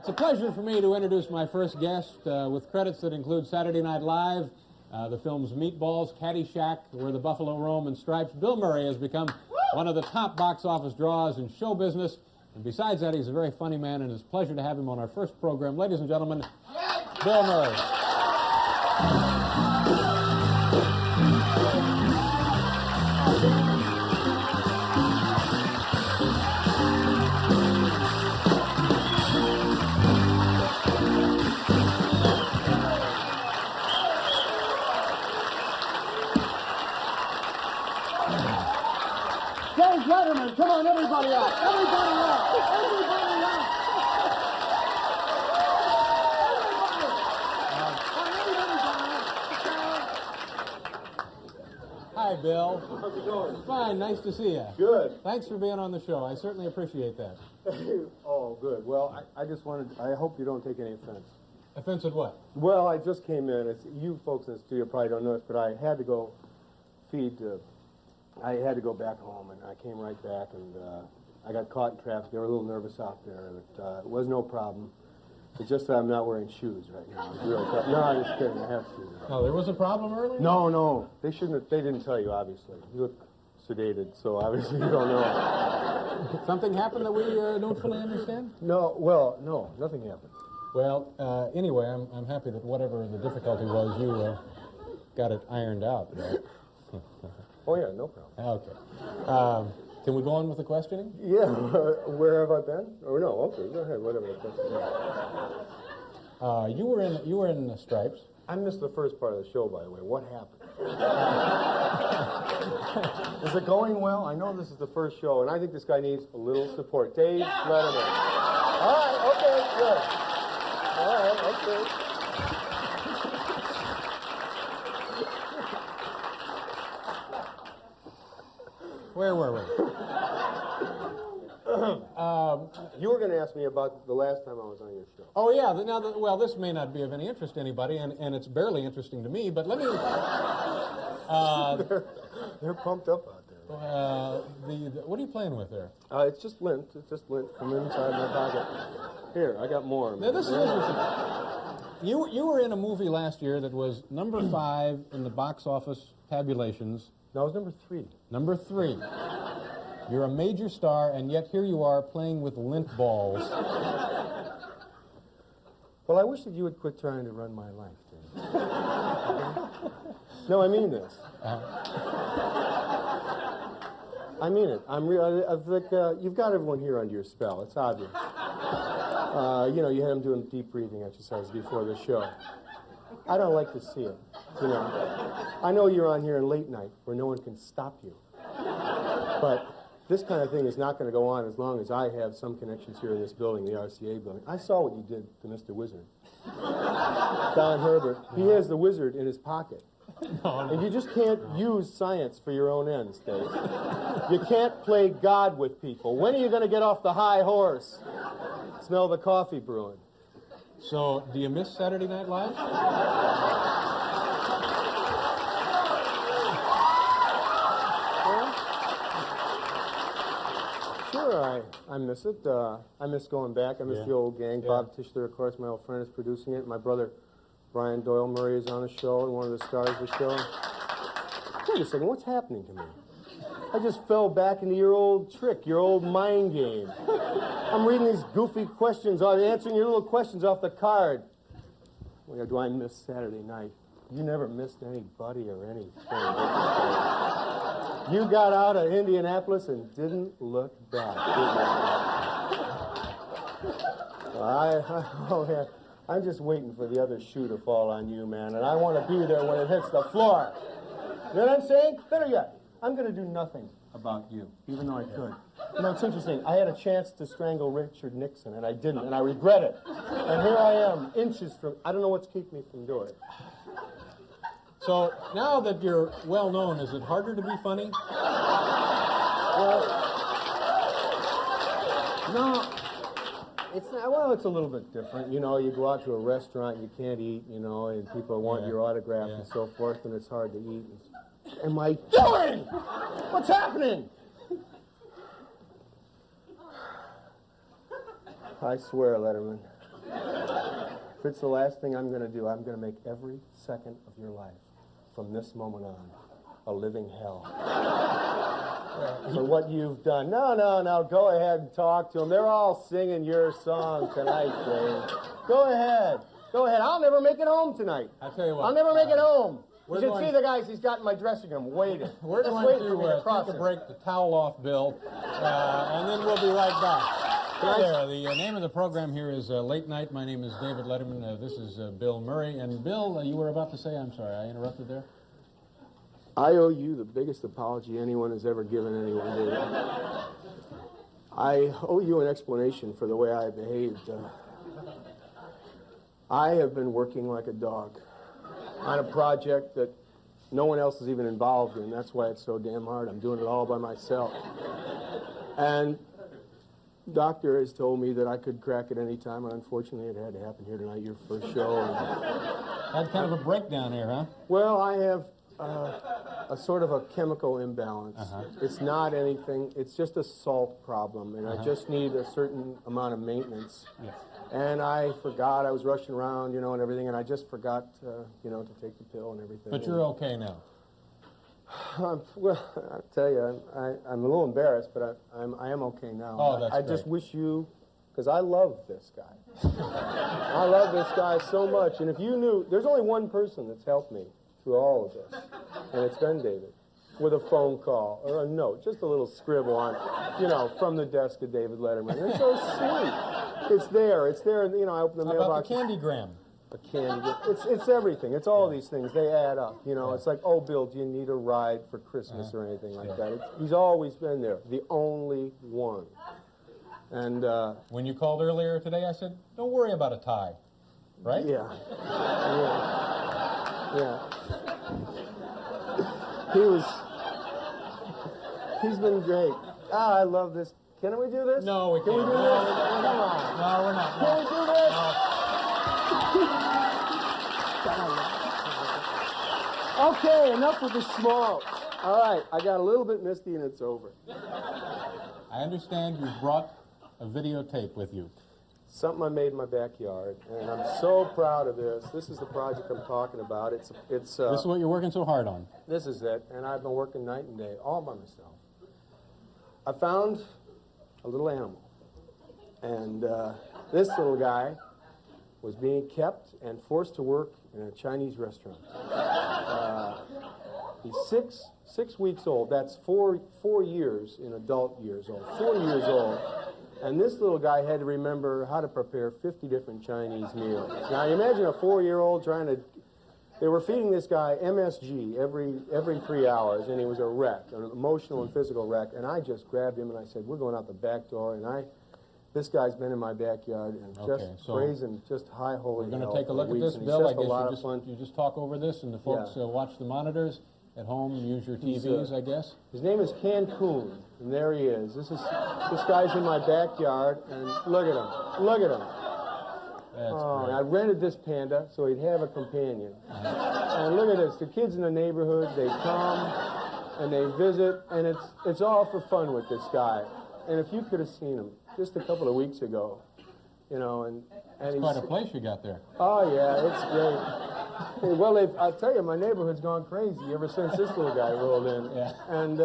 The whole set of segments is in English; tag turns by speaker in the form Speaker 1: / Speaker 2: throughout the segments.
Speaker 1: It's a pleasure for me to introduce my first guest with credits that include Saturday Night Live, the films Meatballs, Caddyshack, Where the Buffalo Roam, and Stripes. Bill Murray has become one of the top box office draws in show business. And besides that, he's a very funny man, and it's a pleasure to have him on our first program. Ladies and gentlemen, Bill Murray.
Speaker 2: Letterman, come on, everybody out! Everybody out! Everybody out!
Speaker 1: Hi, Bill.
Speaker 2: How's it going?
Speaker 1: Fine, nice to see you.
Speaker 2: Good.
Speaker 1: Thanks for being on the show. I certainly appreciate that.
Speaker 2: Oh, good. Well, I just wanted, I hope you don't take any offense.
Speaker 1: Offense at what?
Speaker 2: Well, I just came in. You folks in the studio probably don't know this, but I had to go I had to go back home, and I came right back, and I got caught in traffic. They were a little nervous out there, but it was no problem. It's just that I'm not wearing shoes right now. It's really tough. No, I'm just kidding. I have shoes.
Speaker 1: No, there was a problem earlier?
Speaker 2: No. They didn't tell you, obviously. You look sedated, so obviously you don't know.
Speaker 1: Something happened that we don't fully understand?
Speaker 2: No, nothing happened.
Speaker 1: Well, anyway, I'm happy that whatever the difficulty was, you got it ironed out. Right?
Speaker 2: Oh, yeah, no problem.
Speaker 1: Okay. Can we go on with the questioning?
Speaker 2: Yeah, where have I been? Or no, okay, go ahead, whatever the question is.
Speaker 1: You were in Stripes.
Speaker 2: I missed the first part of the show, by the way. What happened? Is it going well? I know this is the first show, and I think this guy needs a little support. Dave Letterman. All right, okay, good. All right, okay.
Speaker 1: Where were we?
Speaker 2: You were going to ask me about the last time I was on your show.
Speaker 1: Oh, yeah. Well, this may not be of any interest to anybody, and it's barely interesting to me, but let me...
Speaker 2: They're pumped up out there.
Speaker 1: What are you playing with there?
Speaker 2: It's just lint. It's just lint from inside my pocket. Here, I got more.
Speaker 1: Now, this is interesting. You were in a movie last year that was number 5 in the box office tabulations.
Speaker 2: No, it was number 3.
Speaker 1: Number 3. You're a major star, and yet here you are playing with lint balls.
Speaker 2: Well, I wish that you would quit trying to run my life, Dave. No, I mean this. I mean it. You've got everyone here under your spell. It's obvious. You had them doing deep breathing exercises before the show. I don't like to see it, I know you're on here in late night where no one can stop you. But this kind of thing is not going to go on as long as I have some connections here in this building, the RCA building. I saw what you did to Mr. Wizard. Don Herbert. He has the wizard in his pocket. And you just can't use science for your own ends, Dave. You can't play God with people. When are you going to get off the high horse? Smell the coffee brewing.
Speaker 1: So, do you miss Saturday Night Live?
Speaker 2: Sure, I miss it. I miss going back. I miss the old gang. Yeah. Bob Tischler, of course, my old friend, is producing it. My brother, Brian Doyle Murray, is on the show, and one of the stars of the show. Wait a second, what's happening to me? I just fell back into your old trick, your old mind game. I'm reading these goofy questions, answering your little questions off the card. Well, do I miss Saturday night? You never missed anybody or anything. You got out of Indianapolis and didn't look back, did you? I'm just waiting for the other shoe to fall on you, man, and I want to be there when it hits the floor. You know what I'm saying? Better yet, I'm going to do nothing about you, even though I could. It's interesting. I had a chance to strangle Richard Nixon, and I didn't, and I regret it. And here I am, inches from... I don't know what's keeping me from doing it.
Speaker 1: So, now that you're well known, is it harder to be funny?
Speaker 2: No. It's not, well, it's a little bit different. You go out to a restaurant, you can't eat, and people want your autograph and so forth, and it's hard to eat. What am I doing? What's happening? I swear, Letterman, If it's the last thing I'm going to do, I'm going to make every second of your life, from this moment on, a living hell. For what you've done. No, go ahead and talk to them. They're all singing your song tonight, Dave. Go ahead. I'll never make it home tonight.
Speaker 1: I'll tell you what.
Speaker 2: I'll never make it home. You should
Speaker 1: going-
Speaker 2: see the guys he's got in my dressing room waiting.
Speaker 1: We're
Speaker 2: Just
Speaker 1: going
Speaker 2: waiting for me
Speaker 1: to
Speaker 2: cross
Speaker 1: take a
Speaker 2: it.
Speaker 1: break, the towel off, Bill, and then we'll be right back. Hi there. The name of the program here is Late Night. My name is David Letterman. This is Bill Murray. And Bill, you were about to say, I'm sorry, I interrupted there?
Speaker 2: I owe you the biggest apology anyone has ever given anyone, David. I owe you an explanation for the way I behaved. I have been working like a dog on a project that no one else is even involved in. That's why it's so damn hard. I'm doing it all by myself. And the doctor has told me that I could crack at any time, and unfortunately it had to happen here tonight, your first show.
Speaker 1: Had kind of a breakdown here, huh?
Speaker 2: Well, I have a sort of a chemical imbalance. It's not anything. It's just a salt problem, and I just need a certain amount of maintenance.
Speaker 1: Yes.
Speaker 2: And I forgot. I was rushing around, and everything, and I just forgot, to take the pill and everything.
Speaker 1: But you're okay now.
Speaker 2: Well, I tell you, I'm a little embarrassed, but I am okay now.
Speaker 1: Oh, that's
Speaker 2: I
Speaker 1: great.
Speaker 2: just wish you, because I love this guy. I love this guy so much, and if you knew, there's only one person that's helped me through all of this, and it's been David, with a phone call or a note, just a little scribble on, from the desk of David Letterman. And it's so sweet. It's there. I open the
Speaker 1: How
Speaker 2: mailbox.
Speaker 1: about the candygram?
Speaker 2: A candy. It's everything. It's all these things. They add up. It's like, oh, Bill, do you need a ride for Christmas or anything like that? He's always been there. The only one. And
Speaker 1: When you called earlier today, I said, don't worry about a tie. Right?
Speaker 2: yeah. He's been great. I love this. Can we do this?
Speaker 1: No, we can't.
Speaker 2: Can we do this? Come on.
Speaker 1: No, we're not.
Speaker 2: Can we do this?
Speaker 1: No.
Speaker 2: Okay, enough with the smoke. All right, I got a little bit misty and it's over.
Speaker 1: I understand you've brought a videotape with you.
Speaker 2: Something I made in my backyard, and I'm so proud of this. This is the project I'm talking about. It's
Speaker 1: This is what you're working so hard on.
Speaker 2: This is it, and I've been working night and day, all by myself. I found a little animal, and this little guy was being kept and forced to work in a Chinese restaurant. He's six weeks old. That's 4 years in adult years old. 4 years old. And this little guy had to remember how to prepare 50 different Chinese meals. Now, you imagine a 4-year-old trying to... They were feeding this guy MSG every 3 hours, and he was a wreck, an emotional and physical wreck. And I just grabbed him, and I said, we're going out the back door. And this guy's been in my backyard and just praising just high holy
Speaker 1: We're going
Speaker 2: hell
Speaker 1: to take a look
Speaker 2: for
Speaker 1: at
Speaker 2: weeks,
Speaker 1: this,
Speaker 2: and
Speaker 1: Bill. I
Speaker 2: he's just a lot of
Speaker 1: guess
Speaker 2: fun.
Speaker 1: you just talk over this, and the folks watch the monitors at home and use your TVs, I guess.
Speaker 2: His name is Cancun, and there he is. This guy's in my backyard, and look at him. Look at him.
Speaker 1: That's
Speaker 2: And I
Speaker 1: great.
Speaker 2: rented this panda so he'd have a companion. And look at this. The kids in the neighborhood, they come and they visit, and it's all for fun with this guy. And if you could have seen him just a couple of weeks ago, and
Speaker 1: It's quite a place you got there.
Speaker 2: Oh, yeah, it's great. Well, I'll tell you, my neighborhood's gone crazy ever since this little guy rolled in.
Speaker 1: Yeah.
Speaker 2: And,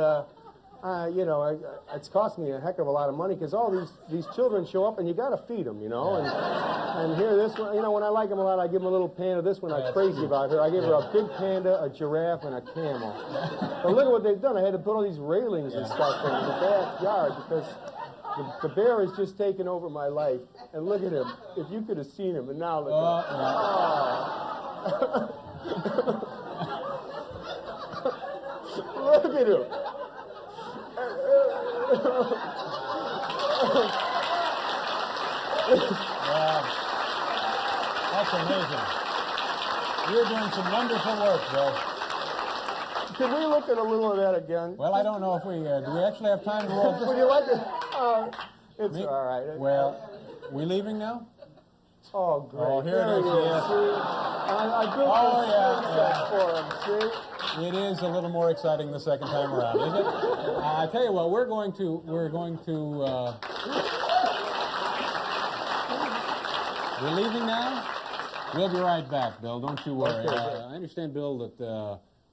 Speaker 2: it's cost me a heck of a lot of money because all these children show up and you got to feed them, And here, this one, when I like them a lot, I give them a little panda. This one, I'm crazy about her. I gave her a big panda, a giraffe, and a camel. But look at what they've done. I had to put all these railings and stuff in the backyard because the bear has just taken over my life. And look at him. If you could have seen him, and now look at him. Oh. Look at him.
Speaker 1: Wow. That's amazing. You're doing some wonderful work, Bill.
Speaker 2: Can we look at a little of that again?
Speaker 1: Well, I don't know if we... do we actually have time to roll this?
Speaker 2: Would you like it? It's all right.
Speaker 1: Well, we leaving now?
Speaker 2: Oh, great.
Speaker 1: Oh, here it
Speaker 2: There
Speaker 1: is,
Speaker 2: he
Speaker 1: yes.
Speaker 2: See? I built this for him, see?
Speaker 1: It is a little more exciting the second time around, is it? I tell you what, we're going to We're leaving now? We'll be right back, Bill. Don't you worry.
Speaker 2: Okay.
Speaker 1: I understand, Bill, that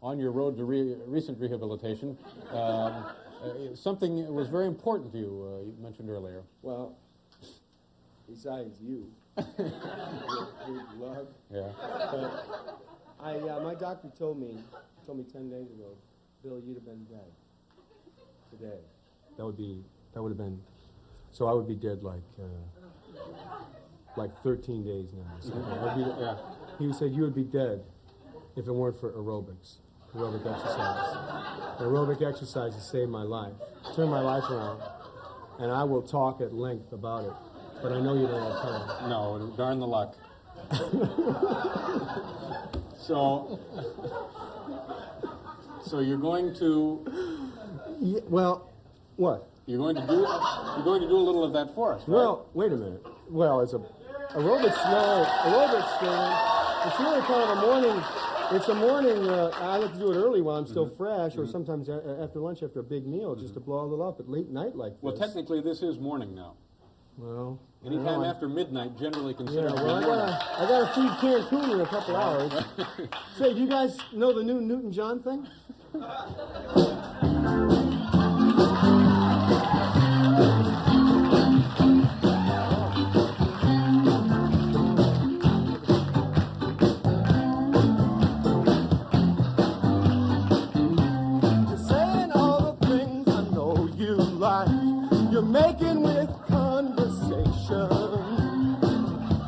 Speaker 1: on your road to recent rehabilitation, something was very important to you, you mentioned earlier.
Speaker 3: Well, besides you, your love.
Speaker 1: Yeah.
Speaker 3: But my doctor told me 10 days ago, Bill, you'd have been dead today.
Speaker 2: That would have been, so I would be dead like 13 days now. So yeah. He said you would be dead if it weren't for aerobic exercise. Aerobic exercises saved my life, turned my life around, and I will talk at length about it. But I know you don't have time.
Speaker 1: No, darn the luck. So you're going to
Speaker 2: Yeah, well, what?
Speaker 1: you're going to do a little of that for us, right?
Speaker 2: Well, wait a minute. Well, it's aerobics thing. It's really kind of a morning. It's a morning. I like to do it early while I'm still fresh, or sometimes after lunch, after a big meal, just to blow a little up at late night like this.
Speaker 1: Well, technically, this is morning now.
Speaker 2: Well,
Speaker 1: Anytime after midnight, generally considered
Speaker 2: yeah,
Speaker 1: to be
Speaker 2: well,
Speaker 1: morning.
Speaker 2: I gotta feed Cancun in a couple hours. Say, do you guys know the new Newton-John thing? You're saying all the things I know you like. You're making with conversation.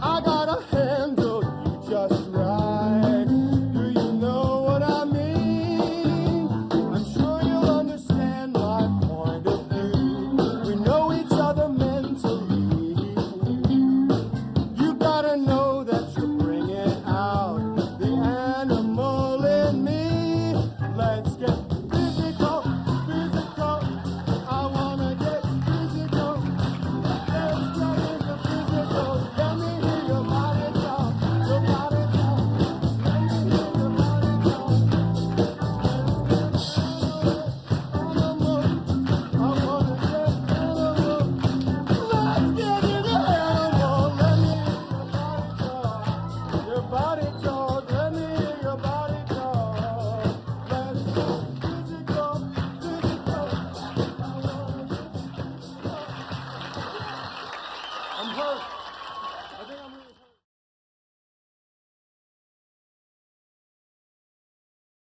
Speaker 2: I gotta handle you just right. Do you know what I mean? I'm sure you'll understand my point of view. We know each other mentally. You gotta know that